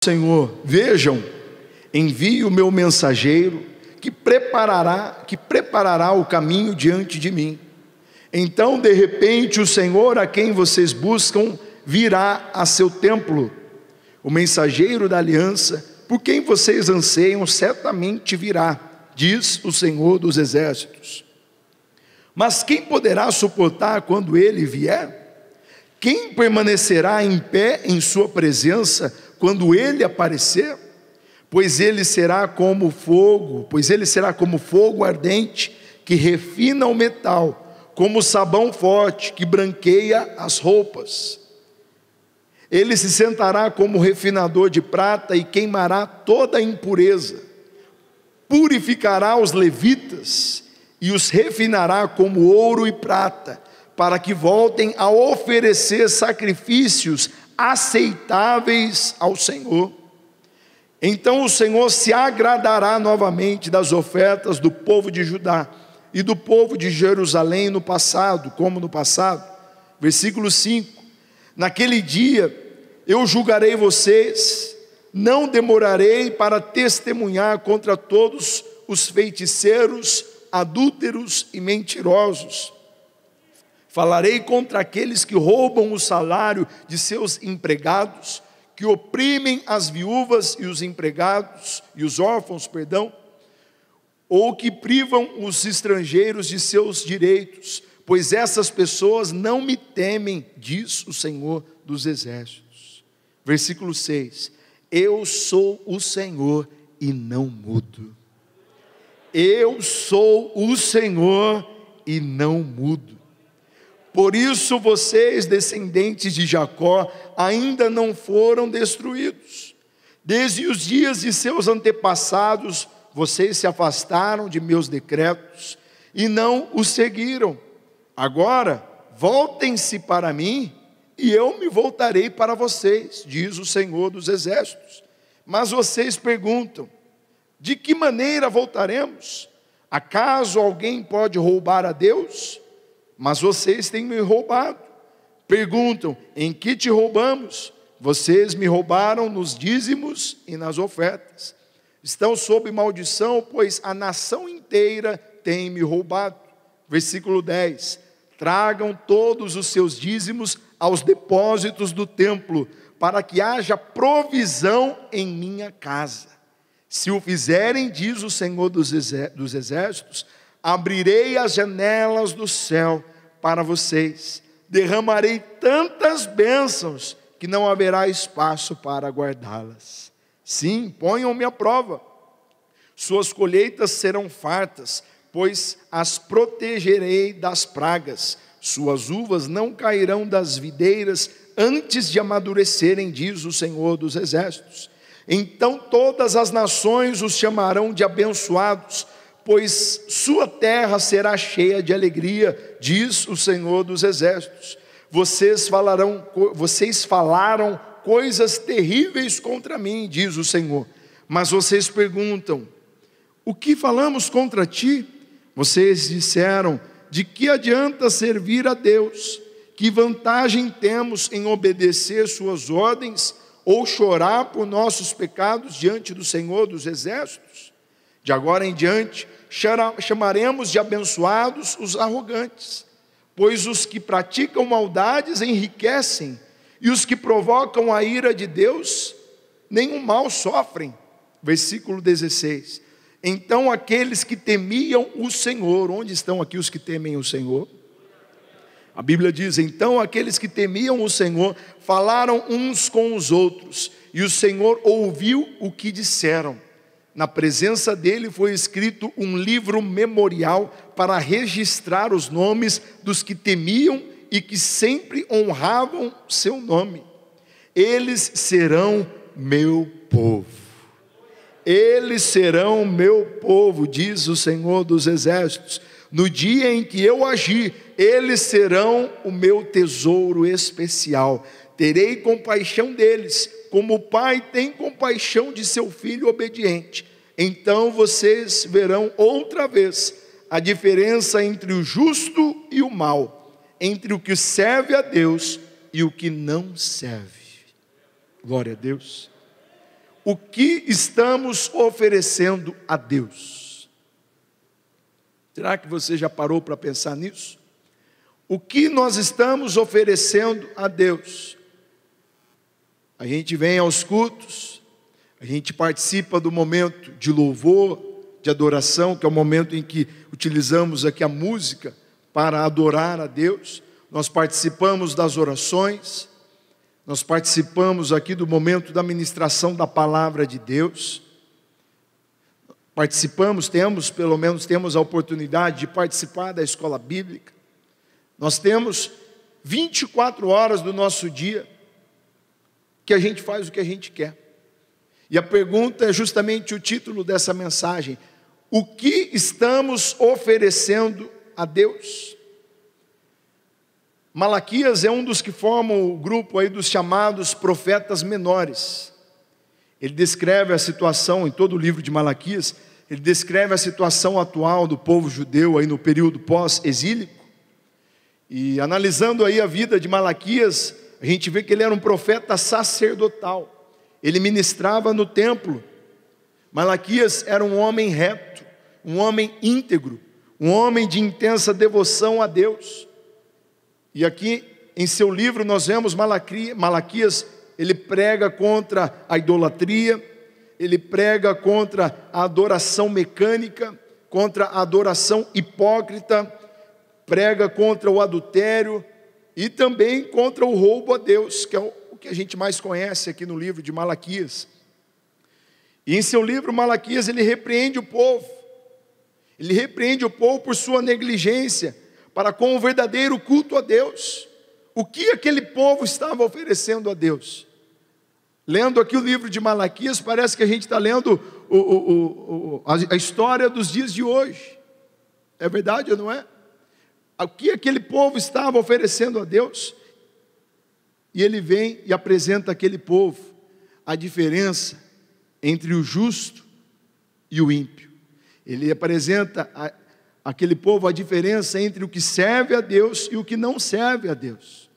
Senhor: vejam, envio o meu mensageiro que preparará o caminho diante de mim. Então, de repente, o Senhor a quem vocês buscam virá a seu templo. O mensageiro da aliança, por quem vocês anseiam, certamente virá, diz o Senhor dos Exércitos. Mas quem poderá suportar quando ele vier? Quem permanecerá em pé em sua presença quando ele aparecer? Pois ele será como fogo ardente que refina o metal, como sabão forte que branqueia as roupas. Ele se sentará como refinador de prata e queimará toda a impureza. Purificará os levitas e os refinará como ouro e prata, para que voltem a oferecer sacrifícios aceitáveis ao Senhor. Então o Senhor se agradará novamente das ofertas do povo de Judá e do povo de Jerusalém como no passado. Versículo 5: naquele dia eu julgarei vocês, não demorarei para testemunhar contra todos os feiticeiros, adúlteros e mentirosos. Falarei contra aqueles que roubam o salário de seus empregados, que oprimem as viúvas e os empregados, e os órfãos, ou que privam os estrangeiros de seus direitos, pois essas pessoas não me temem, diz o Senhor dos Exércitos. Versículo 6: eu sou o Senhor e não mudo. Eu sou o Senhor e não mudo. Por isso vocês, descendentes de Jacó, ainda não foram destruídos. Desde os dias de seus antepassados, vocês se afastaram de meus decretos e não os seguiram. Agora, voltem-se para mim e eu me voltarei para vocês, diz o Senhor dos Exércitos. Mas vocês perguntam: de que maneira voltaremos? Acaso alguém pode roubar a Deus? Mas vocês têm me roubado. Perguntam: em que te roubamos? Vocês me roubaram nos dízimos e nas ofertas. Estão sob maldição, pois a nação inteira tem me roubado. Versículo 10: tragam todos os seus dízimos aos depósitos do templo, para que haja provisão em minha casa. Se o fizerem, diz o Senhor dos Exércitos, abrirei as janelas do céu para vocês, derramarei tantas bênçãos que não haverá espaço para guardá-las. Sim, ponham-me à prova. Suas colheitas serão fartas, pois as protegerei das pragas. Suas uvas não cairão das videiras antes de amadurecerem, diz o Senhor dos Exércitos. Então todas as nações os chamarão de abençoados, pois sua terra será cheia de alegria, diz o Senhor dos Exércitos. Vocês falaram coisas terríveis contra mim, diz o Senhor. Mas vocês perguntam: o que falamos contra ti? Vocês disseram: de que adianta servir a Deus? Que vantagem temos em obedecer suas ordens ou chorar por nossos pecados diante do Senhor dos Exércitos? De agora em diante, chamaremos de abençoados os arrogantes, pois os que praticam maldades enriquecem, e os que provocam a ira de Deus, nenhum mal sofrem. Versículo 16: então aqueles que temiam o Senhor, onde estão aqui os que temem o Senhor? A Bíblia diz: então aqueles que temiam o Senhor falaram uns com os outros, e o Senhor ouviu o que disseram. Na presença dele foi escrito um livro memorial para registrar os nomes dos que temiam e que sempre honravam seu nome. Eles serão meu povo. Eles serão meu povo, diz o Senhor dos Exércitos. No dia em que eu agir, eles serão o meu tesouro especial. Terei compaixão deles, como o pai tem compaixão de seu filho obediente. Então vocês verão outra vez a diferença entre o justo e o mal, entre o que serve a Deus e o que não serve. Glória a Deus. o que estamos oferecendo a Deus? Será que você já parou para pensar nisso? O que nós estamos oferecendo a Deus? A gente vem aos cultos, a gente participa do momento de louvor, de adoração, que é o momento em que utilizamos aqui a música para adorar a Deus. Nós participamos das orações, nós participamos aqui do momento da ministração da palavra de Deus. Participamos, pelo menos temos a oportunidade de participar da escola bíblica. Nós temos 24 horas do nosso dia que a gente faz o que a gente quer. E a pergunta é justamente o título dessa mensagem: o que estamos oferecendo a Deus? Malaquias é um dos que formam o grupo aí dos chamados profetas menores. Ele descreve a situação, em todo o livro de Malaquias, ele descreve a situação atual do povo judeu aí no período pós-exílico. E analisando aí a vida de Malaquias, a gente vê que ele era um profeta sacerdotal. Ele ministrava no templo. Malaquias era um homem reto, um homem íntegro, um homem de intensa devoção a Deus. E aqui em seu livro nós vemos Malaquias, ele prega contra a idolatria, ele prega contra a adoração mecânica, contra a adoração hipócrita, prega contra o adultério e também contra o roubo a Deus, que é o que a gente mais conhece aqui no livro de Malaquias. E em seu livro Malaquias ele repreende o povo. Ele repreende o povo por sua negligência para com o verdadeiro culto a Deus. O que aquele povo estava oferecendo a Deus? Lendo aqui o livro de Malaquias, parece que a gente está lendo a história dos dias de hoje. É verdade ou não é? O que aquele povo estava oferecendo a Deus? E ele vem e apresenta àquele povo a diferença entre o justo e o ímpio. Ele apresenta àquele povo a diferença entre o que serve a Deus e o que não serve a Deus.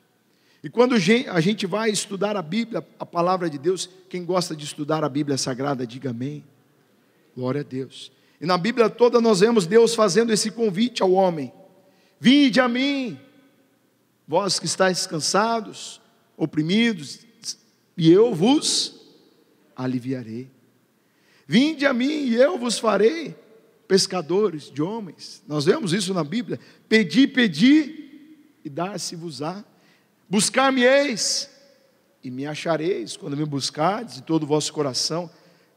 E quando a gente vai estudar a Bíblia, a palavra de Deus, quem gosta de estudar a Bíblia Sagrada, diga amém. Glória a Deus. E na Bíblia toda nós vemos Deus fazendo esse convite ao homem: vinde a mim, vós que estáis cansados, oprimidos, e eu vos aliviarei. Vinde a mim e eu vos farei pescadores de homens. Nós vemos isso na Bíblia. Pedi, pedi, e dar-se-vos-á. Buscar-me-eis, e me achareis, quando me buscardes de todo o vosso coração.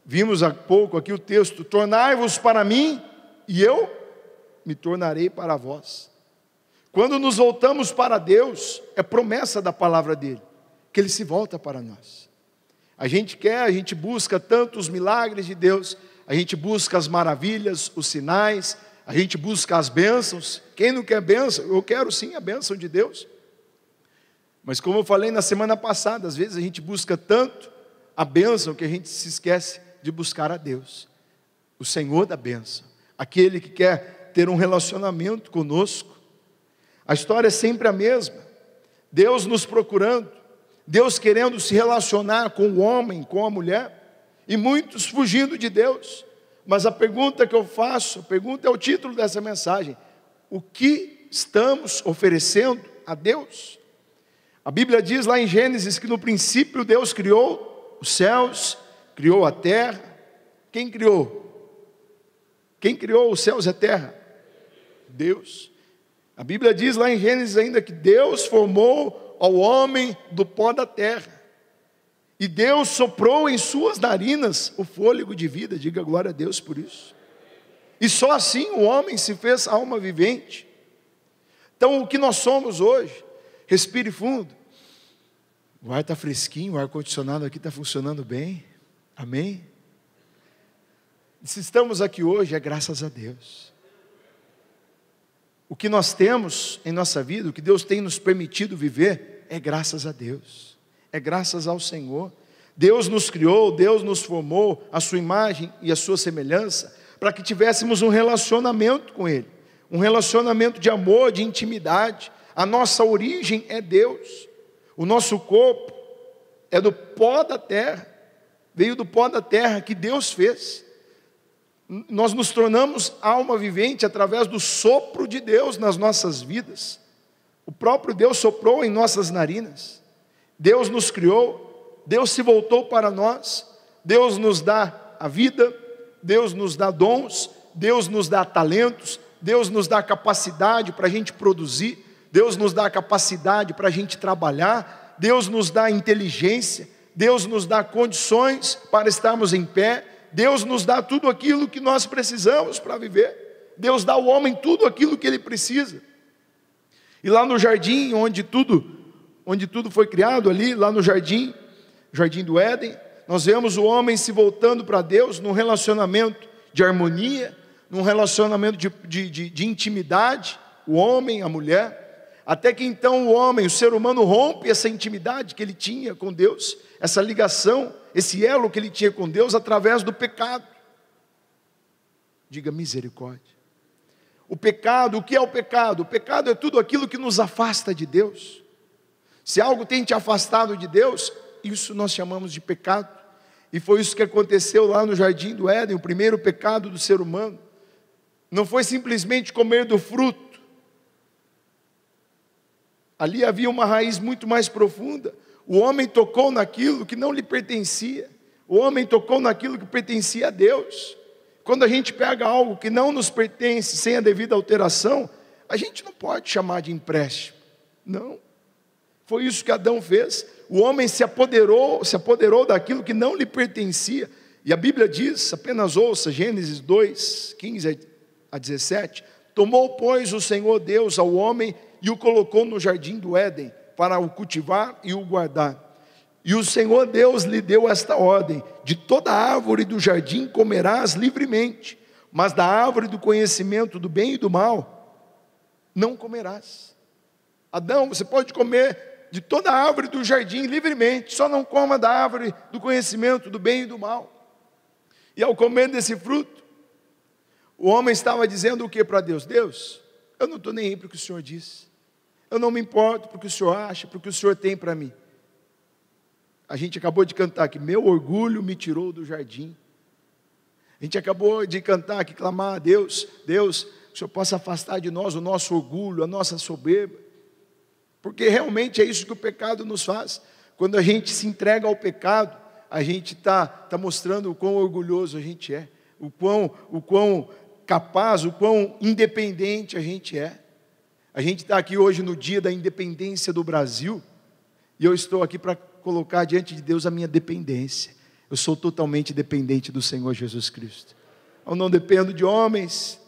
Vimos há pouco aqui o texto: tornai-vos para mim, e eu me tornarei para vós. Quando nos voltamos para Deus, é promessa da palavra dele, que ele se volta para nós. A gente busca tanto os milagres de Deus, a gente busca as maravilhas, os sinais, a gente busca as bênçãos. Quem não quer bênção? Eu quero sim a bênção de Deus. Mas como eu falei na semana passada, às vezes a gente busca tanto a bênção que a gente se esquece de buscar a Deus, o Senhor da bênção, aquele que quer ter um relacionamento conosco. A história é sempre a mesma: Deus nos procurando, Deus querendo se relacionar com o homem, com a mulher, e muitos fugindo de Deus. Mas a pergunta que eu faço, a pergunta é o título dessa mensagem: o que estamos oferecendo a Deus? A Bíblia diz lá em Gênesis que no princípio Deus criou os céus, criou a terra. Quem criou? Quem criou os céus e a terra? Deus. A Bíblia diz lá em Gênesis ainda que Deus formou ao homem do pó da terra. E Deus soprou em suas narinas o fôlego de vida. Diga glória a Deus por isso. E só assim o homem se fez alma vivente. Então o que nós somos hoje? Respire fundo. O ar está fresquinho, o ar-condicionado aqui está funcionando bem. Amém? E se estamos aqui hoje, é graças a Deus. O que nós temos em nossa vida, o que Deus tem nos permitido viver, é graças a Deus. É graças ao Senhor. Deus nos criou, Deus nos formou a sua imagem e a sua semelhança, para que tivéssemos um relacionamento com Ele. Um relacionamento de amor, de intimidade. A nossa origem é Deus. O nosso corpo é do pó da terra. veio do pó da terra que Deus fez. Nós nos tornamos alma vivente através do sopro de Deus nas nossas vidas. O próprio Deus soprou em nossas narinas. Deus nos criou, Deus se voltou para nós, Deus nos dá a vida, Deus nos dá dons, Deus nos dá talentos, Deus nos dá capacidade para a gente produzir, Deus nos dá capacidade para a gente trabalhar, Deus nos dá inteligência, Deus nos dá condições para estarmos em pé, Deus nos dá tudo aquilo que nós precisamos para viver. Deus dá ao homem tudo aquilo que ele precisa. E lá no jardim, onde tudo foi criado ali, lá no jardim do Éden, nós vemos o homem se voltando para Deus num relacionamento de harmonia, num relacionamento de intimidade, o homem, a mulher, até que então o homem, o ser humano rompe essa intimidade que ele tinha com Deus, essa ligação, esse elo que ele tinha com Deus através do pecado. Diga misericórdia. O pecado, o que é o pecado? O pecado é tudo aquilo que nos afasta de Deus. Se algo tem te afastado de Deus, isso nós chamamos de pecado. E foi isso que aconteceu lá no jardim do Éden, o primeiro pecado do ser humano. Não foi simplesmente comer do fruto. Ali havia uma raiz muito mais profunda. O homem tocou naquilo que não lhe pertencia. O homem tocou naquilo que pertencia a Deus. Quando a gente pega algo que não nos pertence sem a devida alteração, a gente não pode chamar de empréstimo. Não. Foi isso que Adão fez. O homem se apoderou daquilo que não lhe pertencia. E a Bíblia diz, apenas ouça, Gênesis 2, 15 a 17. Tomou, pois, o Senhor Deus ao homem e o colocou no jardim do Éden, para o cultivar e o guardar. E o Senhor Deus lhe deu esta ordem: de toda árvore do jardim comerás livremente, mas da árvore do conhecimento do bem e do mal não comerás. Adão, você pode comer de toda árvore do jardim livremente, só não coma da árvore do conhecimento do bem e do mal. E ao comer desse fruto, o homem estava dizendo o que para Deus? Deus, eu não estou nem aí para o que o Senhor disse, eu não me importo para o que o Senhor acha, para o que o Senhor tem para mim. A gente acabou de cantar que meu orgulho me tirou do jardim. A gente acabou de cantar aqui, clamar a Deus, Deus, que o Senhor possa afastar de nós o nosso orgulho, a nossa soberba, porque realmente é isso que o pecado nos faz. Quando a gente se entrega ao pecado, a gente está mostrando o quão orgulhoso a gente é, o quão capaz, o quão independente a gente é. A gente está aqui hoje no dia da independência do Brasil, e eu estou aqui para colocar diante de Deus a minha dependência. Eu sou totalmente dependente do Senhor Jesus Cristo. Eu não dependo de homens,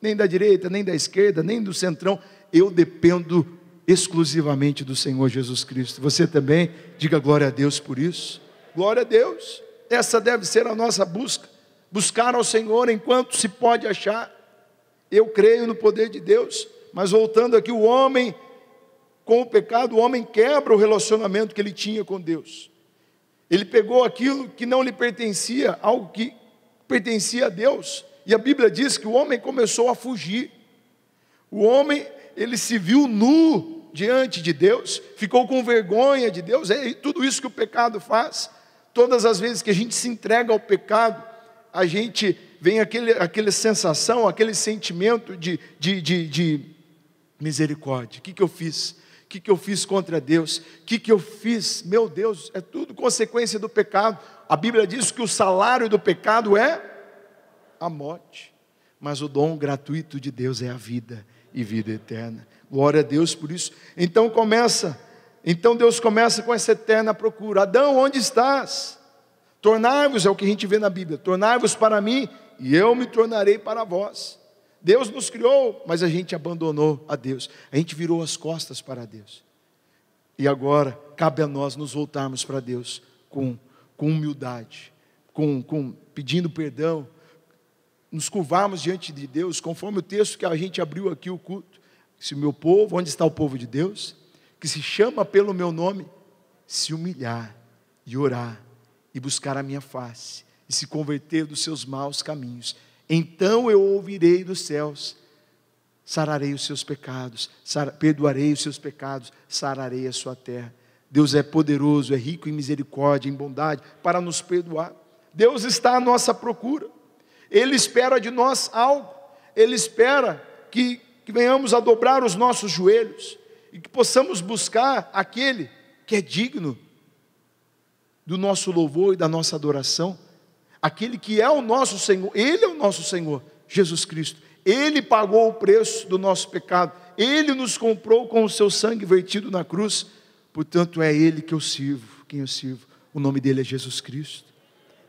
nem da direita, nem da esquerda, nem do centrão. Eu dependo exclusivamente do Senhor Jesus Cristo. Você também, diga glória a Deus por isso. Glória a Deus. Essa deve ser a nossa busca. Buscar ao Senhor enquanto se pode achar. Eu creio no poder de Deus. Mas voltando aqui, o homem, com o pecado, o homem quebra o relacionamento que ele tinha com Deus. Ele pegou aquilo que não lhe pertencia, algo que pertencia a Deus. E a Bíblia diz que o homem começou a fugir. O homem, ele se viu nu diante de Deus, ficou com vergonha de Deus. É tudo isso que o pecado faz. Todas as vezes que a gente se entrega ao pecado, a gente vem aquela sensação, aquele sentimento de misericórdia. O que eu fiz? O que eu fiz contra Deus? O que eu fiz? Meu Deus, é tudo consequência do pecado. A Bíblia diz que o salário do pecado é a morte, mas o dom gratuito de Deus é a vida e vida eterna. Glória a Deus por isso. Então Deus começa com essa eterna procura. Adão, onde estás? Tornai-vos, é o que a gente vê na Bíblia, tornai-vos para mim e eu me tornarei para vós. Deus nos criou, mas a gente abandonou a Deus. A gente virou as costas para Deus. E agora, cabe a nós nos voltarmos para Deus com humildade, pedindo perdão, nos curvarmos diante de Deus, conforme o texto que a gente abriu aqui o culto. Se o meu povo, onde está o povo de Deus, que se chama pelo meu nome, se humilhar e orar, e buscar a minha face, e se converter dos seus maus caminhos, então eu ouvirei dos céus, sararei os seus pecados, perdoarei os seus pecados, sararei a sua terra. Deus é poderoso, é rico em misericórdia, em bondade, para nos perdoar. Deus está à nossa procura. Ele espera de nós algo. Ele espera que venhamos a dobrar os nossos joelhos e que possamos buscar aquele que é digno do nosso louvor e da nossa adoração, aquele que é o nosso Senhor. Ele é o nosso Senhor, Jesus Cristo. Ele pagou o preço do nosso pecado, Ele nos comprou com o seu sangue vertido na cruz, portanto é Ele que eu sirvo, quem eu sirvo, o nome dele é Jesus Cristo,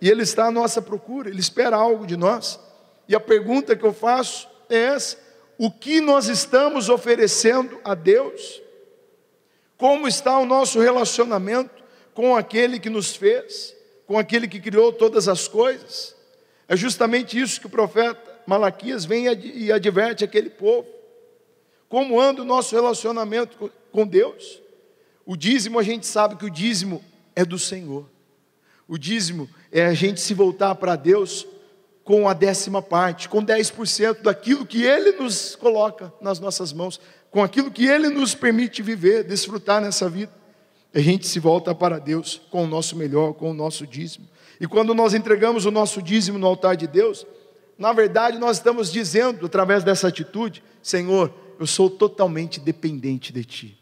e Ele está à nossa procura, Ele espera algo de nós, e a pergunta que eu faço é essa: o que nós estamos oferecendo a Deus? Como está o nosso relacionamento com aquele que nos fez, com aquele que criou todas as coisas? É justamente isso que o profeta Malaquias vem e adverte aquele povo. Como anda o nosso relacionamento com Deus? O dízimo, a gente sabe que o dízimo é do Senhor. O dízimo é a gente se voltar para Deus com a 10ª parte, com 10% daquilo que Ele nos coloca nas nossas mãos, com aquilo que Ele nos permite viver, desfrutar nessa vida. A gente se volta para Deus com o nosso melhor, com o nosso dízimo. E quando nós entregamos o nosso dízimo no altar de Deus, na verdade nós estamos dizendo, através dessa atitude: Senhor, eu sou totalmente dependente de Ti.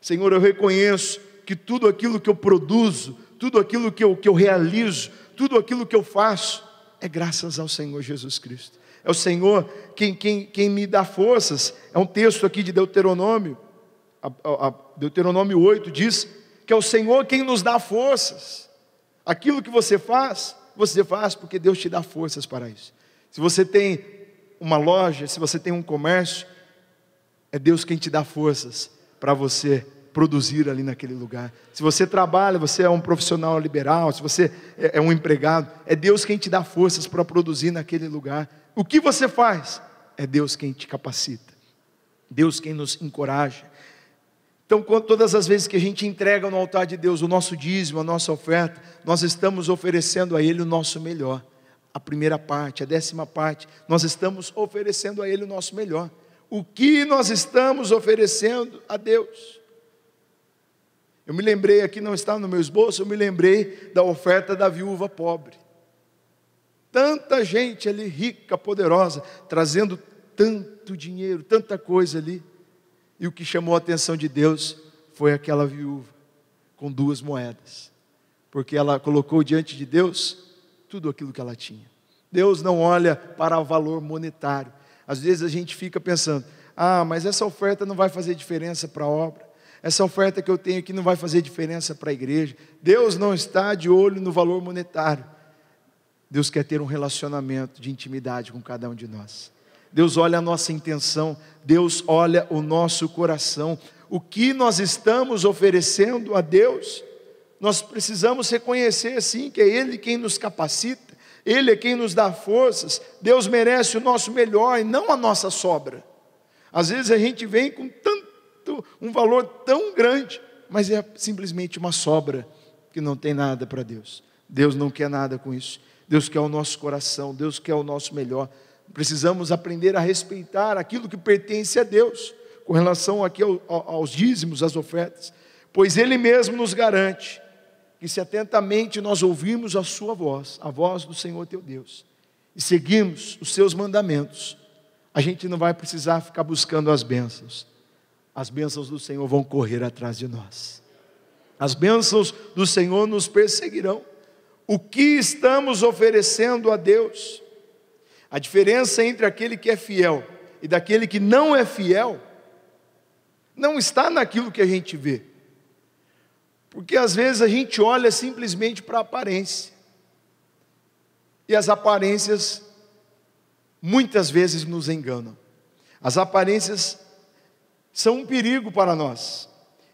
Senhor, eu reconheço que tudo aquilo que eu produzo, tudo aquilo que eu realizo, tudo aquilo que eu faço, é graças ao Senhor Jesus Cristo. É o Senhor quem me dá forças. É um texto aqui de Deuteronômio, Deuteronômio 8 diz que é o Senhor quem nos dá forças. Aquilo que você faz porque Deus te dá forças para isso. Se você tem uma loja, se você tem um comércio, é Deus quem te dá forças para você produzir ali naquele lugar. Se você trabalha, você é um profissional liberal, se você é um empregado, é Deus quem te dá forças para produzir naquele lugar. O que você faz? É Deus quem te capacita, Deus quem nos encoraja. Então, todas as vezes que a gente entrega no altar de Deus o nosso dízimo, a nossa oferta, nós estamos oferecendo a Ele o nosso melhor. A primeira parte, a 10ª parte, nós estamos oferecendo a Ele o nosso melhor. O que nós estamos oferecendo a Deus? Eu me lembrei aqui, não está no meu esboço, eu me lembrei da oferta da viúva pobre. Tanta gente ali, rica, poderosa, trazendo tanto dinheiro, tanta coisa ali. E o que chamou a atenção de Deus foi aquela viúva, com 2 moedas. Porque ela colocou diante de Deus tudo aquilo que ela tinha. Deus não olha para o valor monetário. Às vezes a gente fica pensando: mas essa oferta não vai fazer diferença para a obra. Essa oferta que eu tenho aqui não vai fazer diferença para a igreja. Deus não está de olho no valor monetário. Deus quer ter um relacionamento de intimidade com cada um de nós. Deus olha a nossa intenção, Deus olha o nosso coração. O que nós estamos oferecendo a Deus, nós precisamos reconhecer sim que é Ele quem nos capacita, Ele é quem nos dá forças. Deus merece o nosso melhor e não a nossa sobra. Às vezes a gente vem com um valor tão grande, mas é simplesmente uma sobra que não tem nada para Deus. Deus não quer nada com isso. Deus quer o nosso coração, Deus quer o nosso melhor. Precisamos aprender a respeitar aquilo que pertence a Deus, com relação aqui aos dízimos, às ofertas, pois Ele mesmo nos garante que se atentamente nós ouvirmos a sua voz, a voz do Senhor teu Deus, e seguirmos os seus mandamentos, a gente não vai precisar ficar buscando as bênçãos do Senhor vão correr atrás de nós, as bênçãos do Senhor nos perseguirão. O que estamos oferecendo a Deus? A diferença entre aquele que é fiel e daquele que não é fiel, não está naquilo que a gente vê, porque às vezes a gente olha simplesmente para a aparência, e as aparências muitas vezes nos enganam. As aparências são um perigo para nós,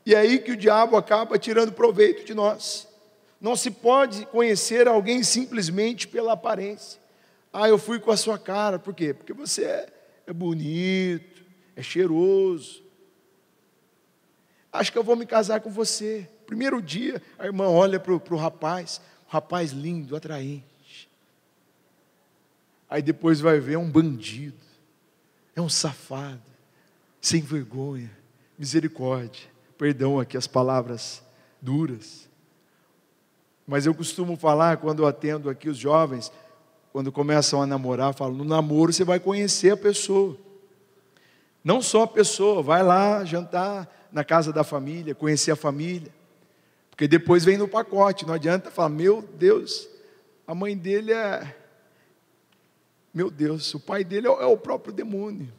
e é aí que o diabo acaba tirando proveito de nós. Não se pode conhecer alguém simplesmente pela aparência. Eu fui com a sua cara, por quê? Porque você é bonito, é cheiroso, acho que eu vou me casar com você. Primeiro dia, a irmã olha para o rapaz, um rapaz lindo, atraente, aí depois vai ver, é um bandido, é um safado, sem vergonha, misericórdia, perdão aqui as palavras duras. Mas eu costumo falar, quando eu atendo aqui os jovens, quando começam a namorar, eu falo, no namoro você vai conhecer a pessoa. Não só a pessoa, vai lá jantar na casa da família, conhecer a família. Porque depois vem no pacote, não adianta falar, meu Deus, a mãe dele é... Meu Deus, o pai dele é o próprio demônio.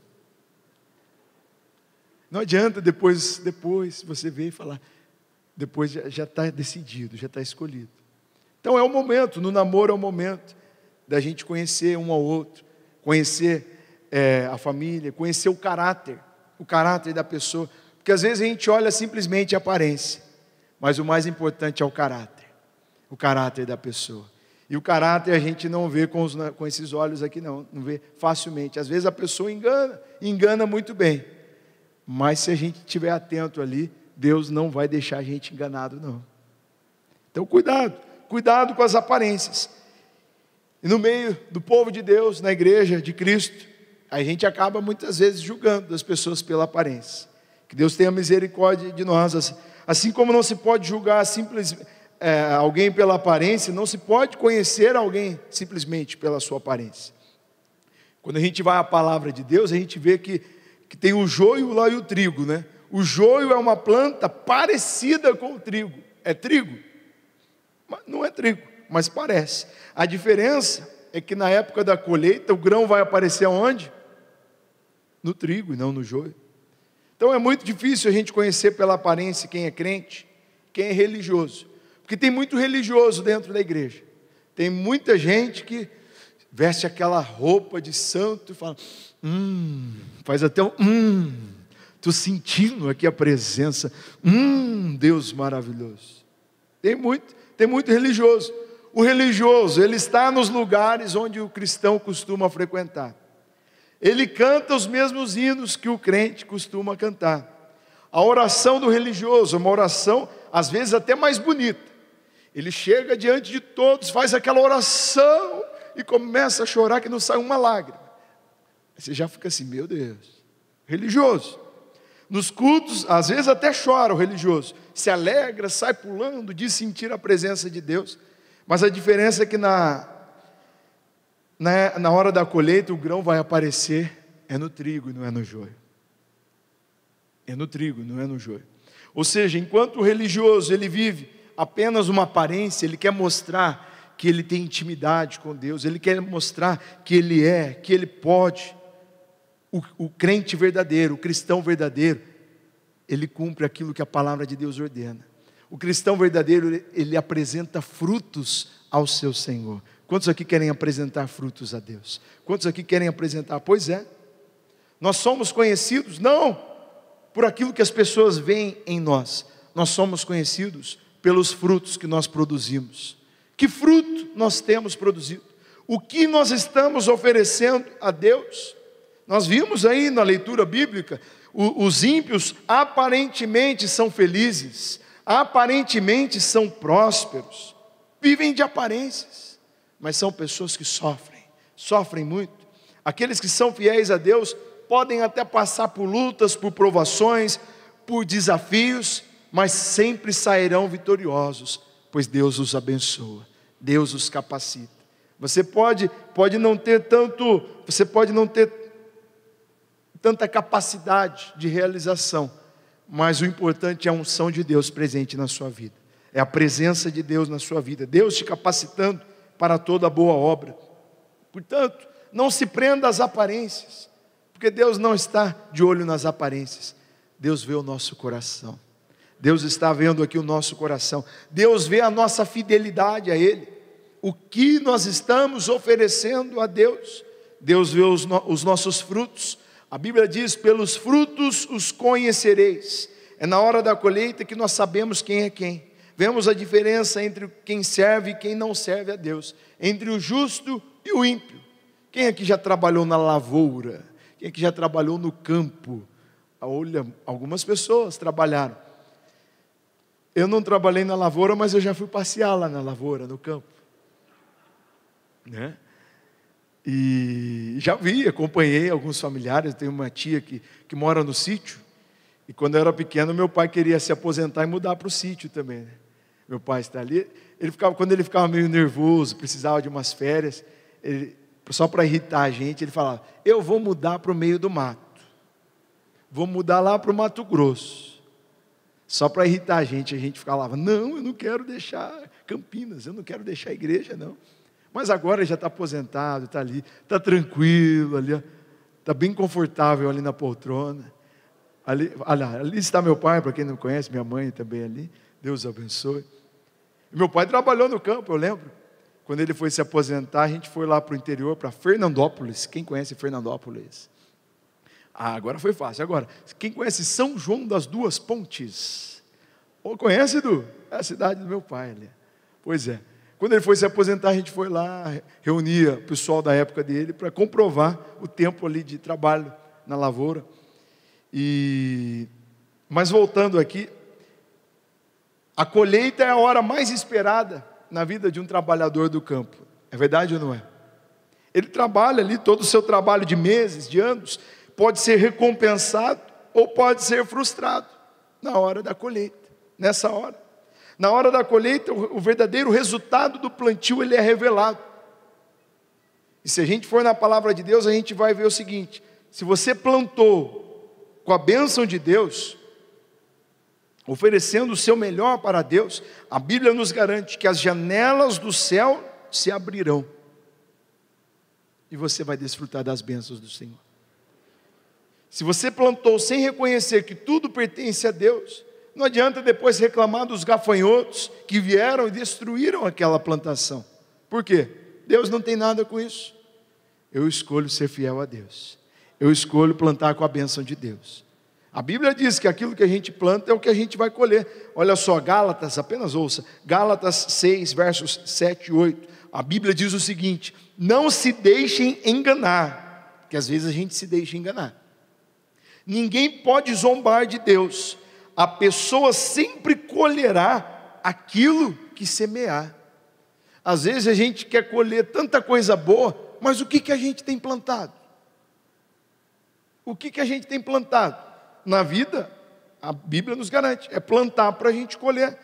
Não adianta depois você ver e falar, depois já está decidido, já está escolhido. Então é o momento, no namoro é o momento da gente conhecer um ao outro, conhecer a família, conhecer o caráter da pessoa, porque às vezes a gente olha simplesmente a aparência, mas o mais importante é o caráter da pessoa. E o caráter a gente não vê com esses olhos aqui não vê facilmente. Às vezes a pessoa engana muito bem, mas se a gente estiver atento ali, Deus não vai deixar a gente enganado não. Então cuidado com as aparências. E no meio do povo de Deus, na igreja de Cristo, a gente acaba muitas vezes julgando as pessoas pela aparência. Que Deus tenha misericórdia de nós. Assim como não se pode julgar alguém pela aparência, não se pode conhecer alguém simplesmente pela sua aparência. Quando a gente vai à palavra de Deus, a gente vê que tem o joio lá e o trigo, né? O joio é uma planta parecida com o trigo. É trigo? Não é trigo, mas parece. A diferença é que na época da colheita, o grão vai aparecer aonde? No trigo e não no joio. Então é muito difícil a gente conhecer pela aparência quem é crente, quem é religioso. Porque tem muito religioso dentro da igreja. Tem muita gente que veste aquela roupa de santo e fala, faz até estou sentindo aqui a presença, Deus maravilhoso. Tem muito religioso. O religioso, ele está nos lugares onde o cristão costuma frequentar. Ele canta os mesmos hinos que o crente costuma cantar. A oração do religioso é uma oração, às vezes até mais bonita. Ele chega diante de todos, faz aquela oração e começa a chorar que não sai uma lágrima. Você já fica assim, meu Deus, religioso. Nos cultos, às vezes até chora o religioso, se alegra, sai pulando, diz sentir a presença de Deus. Mas a diferença é que na hora da colheita, o grão vai aparecer, é no trigo e não é no joio. É no trigo, não é no joio. Ou seja, enquanto o religioso, ele vive apenas uma aparência, ele quer mostrar que ele tem intimidade com Deus, ele quer mostrar que ele pode. O crente verdadeiro, o cristão verdadeiro, ele cumpre aquilo que a palavra de Deus ordena. O cristão verdadeiro, ele apresenta frutos ao seu Senhor. Quantos aqui querem apresentar frutos a Deus? Quantos aqui querem apresentar? Pois é. Nós somos conhecidos não por aquilo que as pessoas veem em nós. Nós somos conhecidos pelos frutos que nós produzimos. Que fruto nós temos produzido? O que nós estamos oferecendo a Deus? Nós vimos aí na leitura bíblica, os ímpios aparentemente são felizes, aparentemente são prósperos, vivem de aparências, mas são pessoas que sofrem muito. Aqueles que são fiéis a Deus podem até passar por lutas, por provações, por desafios, mas sempre sairão vitoriosos, pois Deus os abençoa, Deus os capacita. Você pode não ter tanta capacidade de realização, mas o importante é a unção de Deus presente na sua vida, é a presença de Deus na sua vida, Deus te capacitando para toda boa obra. Portanto, não se prenda às aparências, porque Deus não está de olho nas aparências, Deus vê o nosso coração. Deus está vendo aqui o nosso coração, Deus vê a nossa fidelidade a Ele, o que nós estamos oferecendo a Deus. Deus vê os nossos frutos. A Bíblia diz, pelos frutos os conhecereis. É na hora da colheita que nós sabemos quem é quem. Vemos a diferença entre quem serve e quem não serve a Deus, entre o justo e o ímpio. Quem aqui já trabalhou na lavoura? Quem aqui já trabalhou no campo? Olha, algumas pessoas trabalharam. Eu não trabalhei na lavoura, mas eu já fui passear lá na lavoura, no campo, né? E já acompanhei alguns familiares. Tenho uma tia que mora no sítio, e quando eu era pequeno, meu pai queria se aposentar e mudar para o sítio também, né? meu pai está ali. Quando ele ficava meio nervoso, precisava de umas férias, só para irritar a gente, ele falava: eu vou mudar para o meio do mato, vou mudar lá para o Mato Grosso. Só para irritar a gente falava: não, eu não quero deixar Campinas, eu não quero deixar a igreja, não. Mas agora ele já está aposentado, está ali, está tranquilo, ali, está bem confortável ali na poltrona. Ali está meu pai, para quem não conhece, minha mãe também ali, Deus abençoe. Meu pai trabalhou no campo, eu lembro. Quando ele foi se aposentar, a gente foi lá para o interior, para Fernandópolis. Quem conhece Fernandópolis? Agora foi fácil. Agora, quem conhece São João das Duas Pontes? Conhece, Edu? É a cidade do meu pai ali. Pois é. Quando ele foi se aposentar, a gente foi lá, reunia o pessoal da época dele para comprovar o tempo ali de trabalho na lavoura. Mas voltando aqui, a colheita é a hora mais esperada na vida de um trabalhador do campo. É verdade ou não é? Ele trabalha ali, todo o seu trabalho de meses, de anos, pode ser recompensado ou pode ser frustrado na hora da colheita, nessa hora. Na hora da colheita, o verdadeiro resultado do plantio, ele é revelado. E se a gente for na palavra de Deus, a gente vai ver o seguinte: se você plantou com a bênção de Deus, oferecendo o seu melhor para Deus, a Bíblia nos garante que as janelas do céu se abrirão, e você vai desfrutar das bênçãos do Senhor. Se você plantou sem reconhecer que tudo pertence a Deus, não adianta depois reclamar dos gafanhotos que vieram e destruíram aquela plantação. Por quê? Deus não tem nada com isso. Eu escolho ser fiel a Deus. Eu escolho plantar com a bênção de Deus. A Bíblia diz que aquilo que a gente planta é o que a gente vai colher. Olha só, Gálatas, apenas ouça, Gálatas 6, versos 7 e 8. A Bíblia diz o seguinte: não se deixem enganar, porque às vezes a gente se deixa enganar. Ninguém pode zombar de Deus. A pessoa sempre colherá aquilo que semear. Às vezes a gente quer colher tanta coisa boa, mas o que a gente tem plantado? O que a gente tem plantado? Na vida, a Bíblia nos garante, é plantar para a gente colher.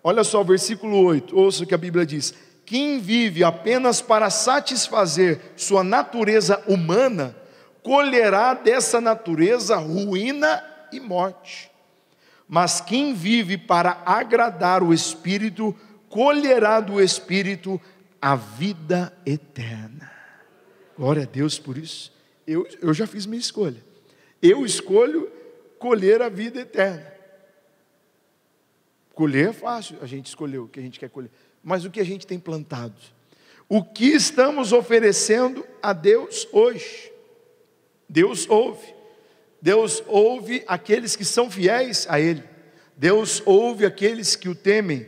Olha só o versículo 8, ouça o que a Bíblia diz: quem vive apenas para satisfazer sua natureza humana, colherá dessa natureza ruína e morte. Mas quem vive para agradar o Espírito, colherá do Espírito a vida eterna. Glória a Deus por isso. Eu já fiz minha escolha. Eu escolho colher a vida eterna. Colher é fácil, a gente escolheu o que a gente quer colher. Mas o que a gente tem plantado? O que estamos oferecendo a Deus hoje? Deus ouve aqueles que são fiéis a Ele. Deus ouve aqueles que o temem.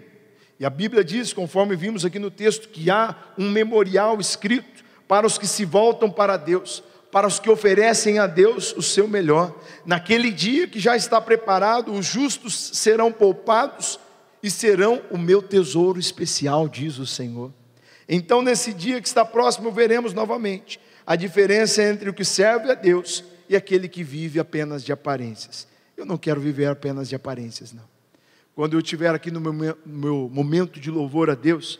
E a Bíblia diz, conforme vimos aqui no texto, que há um memorial escrito para os que se voltam para Deus, para os que oferecem a Deus o seu melhor. Naquele dia que já está preparado, os justos serão poupados e serão o meu tesouro especial, diz o Senhor. Então, nesse dia que está próximo, veremos novamente a diferença entre o que serve a Deus e aquele que vive apenas de aparências. Eu não quero viver apenas de aparências, não. Quando eu estiver aqui no meu momento de louvor a Deus,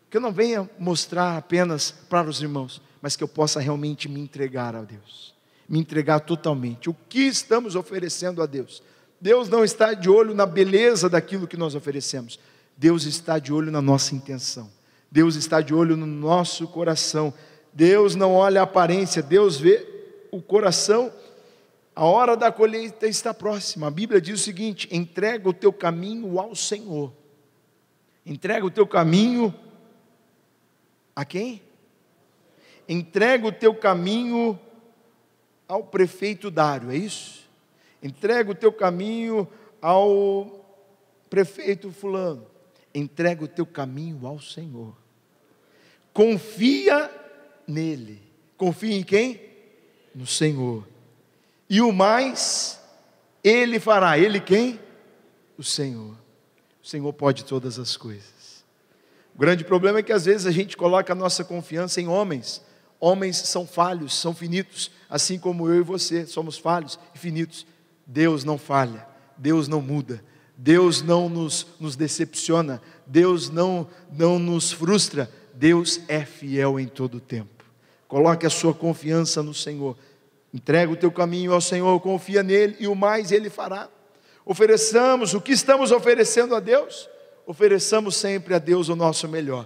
que eu não venha mostrar apenas para os irmãos, mas que eu possa realmente me entregar a Deus, me entregar totalmente. O que estamos oferecendo a Deus? Deus não está de olho na beleza daquilo que nós oferecemos. Deus está de olho na nossa intenção. Deus está de olho no nosso coração. Deus não olha a aparência, Deus vê o coração. A hora da colheita está próxima. A Bíblia diz o seguinte: entrega o teu caminho ao Senhor. Entrega o teu caminho a quem? Entrega o teu caminho ao prefeito Dário, é isso? Entrega o teu caminho ao prefeito fulano. Entrega o teu caminho ao Senhor. Confia nele. Confia em quem? No Senhor. E o mais, Ele fará. Ele quem? O Senhor. O Senhor pode todas as coisas. O grande problema é que às vezes a gente coloca a nossa confiança em homens. Homens são falhos, são finitos, assim como eu e você somos falhos e finitos. Deus não falha, Deus não muda, Deus não nos decepciona, Deus não nos frustra, Deus é fiel em todo o tempo. Coloque a sua confiança no Senhor, entrega o teu caminho ao Senhor, confia nele e o mais Ele fará. Ofereçamos, o que estamos oferecendo a Deus? Ofereçamos sempre a Deus o nosso melhor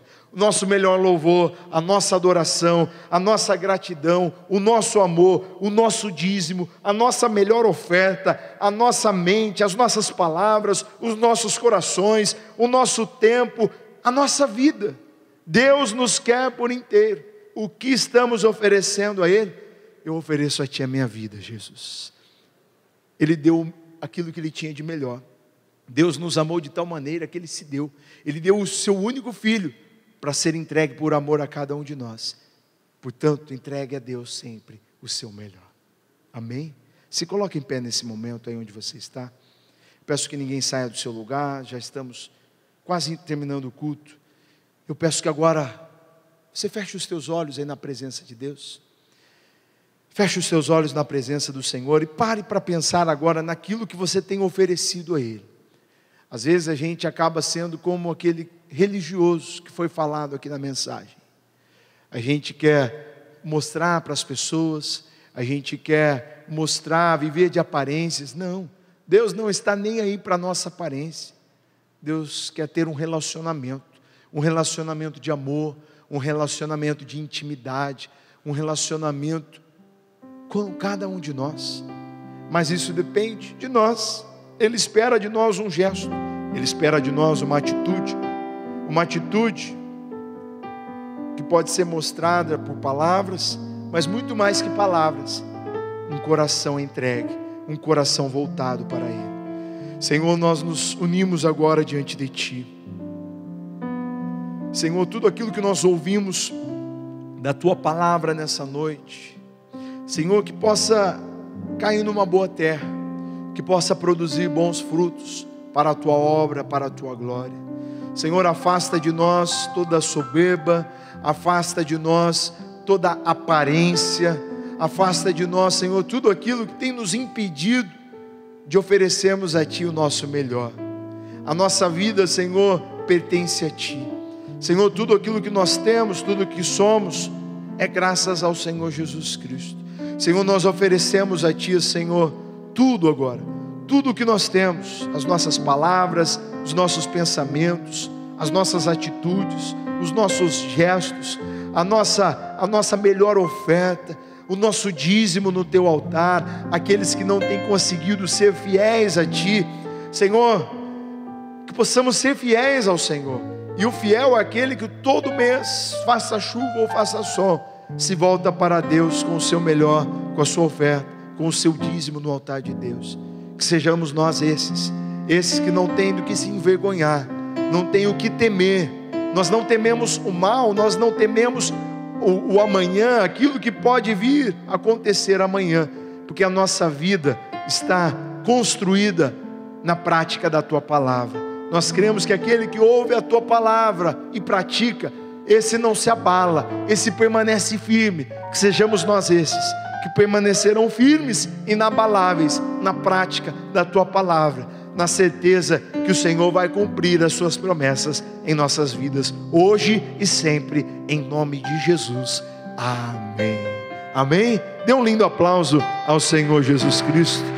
louvor, a nossa adoração, a nossa gratidão, o nosso amor, o nosso dízimo, a nossa melhor oferta, a nossa mente, as nossas palavras, os nossos corações, o nosso tempo, a nossa vida. Deus nos quer por inteiro. O que estamos oferecendo a Ele? Eu ofereço a Ti a minha vida, Jesus. Ele deu aquilo que Ele tinha de melhor. Deus nos amou de tal maneira que Ele se deu. Ele deu o Seu único Filho para ser entregue por amor a cada um de nós. Portanto, entregue a Deus sempre o seu melhor. Amém? Se coloque em pé nesse momento aí onde você está. Peço que ninguém saia do seu lugar. Já estamos quase terminando o culto. Eu peço que agora você feche os teus olhos aí na presença de Deus. Feche os seus olhos na presença do Senhor e pare para pensar agora naquilo que você tem oferecido a Ele. Às vezes a gente acaba sendo como aquele religioso que foi falado aqui na mensagem. A gente quer mostrar para as pessoas, a gente quer mostrar, viver de aparências. Não, Deus não está nem aí para a nossa aparência. Deus quer ter um relacionamento de amor, um relacionamento de intimidade, um relacionamento com cada um de nós. Mas isso depende de nós. Ele espera de nós um gesto, Ele espera de nós uma atitude que pode ser mostrada por palavras, mas muito mais que palavras, um coração entregue, um coração voltado para Ele. Senhor, nós nos unimos agora diante de Ti. Senhor, tudo aquilo que nós ouvimos da Tua palavra nessa noite, Senhor, que possa cair numa boa terra, que possa produzir bons frutos para a Tua obra, para a Tua glória. Senhor, afasta de nós toda soberba, afasta de nós toda aparência, afasta de nós, Senhor, tudo aquilo que tem nos impedido de oferecermos a Ti o nosso melhor. A nossa vida, Senhor, pertence a Ti. Senhor, tudo aquilo que nós temos, tudo que somos, é graças ao Senhor Jesus Cristo. Senhor, nós oferecemos a Ti, Senhor, tudo agora, tudo o que nós temos, as nossas palavras, os nossos pensamentos, as nossas atitudes, os nossos gestos, a nossa melhor oferta, o nosso dízimo no Teu altar, aqueles que não têm conseguido ser fiéis a Ti, Senhor, que possamos ser fiéis ao Senhor. E o fiel é aquele que todo mês, faça chuva ou faça sol, se volta para Deus com o seu melhor, com a sua oferta, com o seu dízimo no altar de Deus. Que sejamos nós esses que não têm do que se envergonhar, não têm o que temer. Nós não tememos o mal, nós não tememos o amanhã, aquilo que pode vir a acontecer amanhã, porque a nossa vida está construída na prática da Tua palavra. Nós cremos que aquele que ouve a Tua palavra e pratica, esse não se abala, esse permanece firme. Que sejamos nós esses que permanecerão firmes, inabaláveis na prática da Tua palavra, na certeza que o Senhor vai cumprir as Suas promessas em nossas vidas, hoje e sempre, em nome de Jesus. Amém. Amém? Dê um lindo aplauso ao Senhor Jesus Cristo.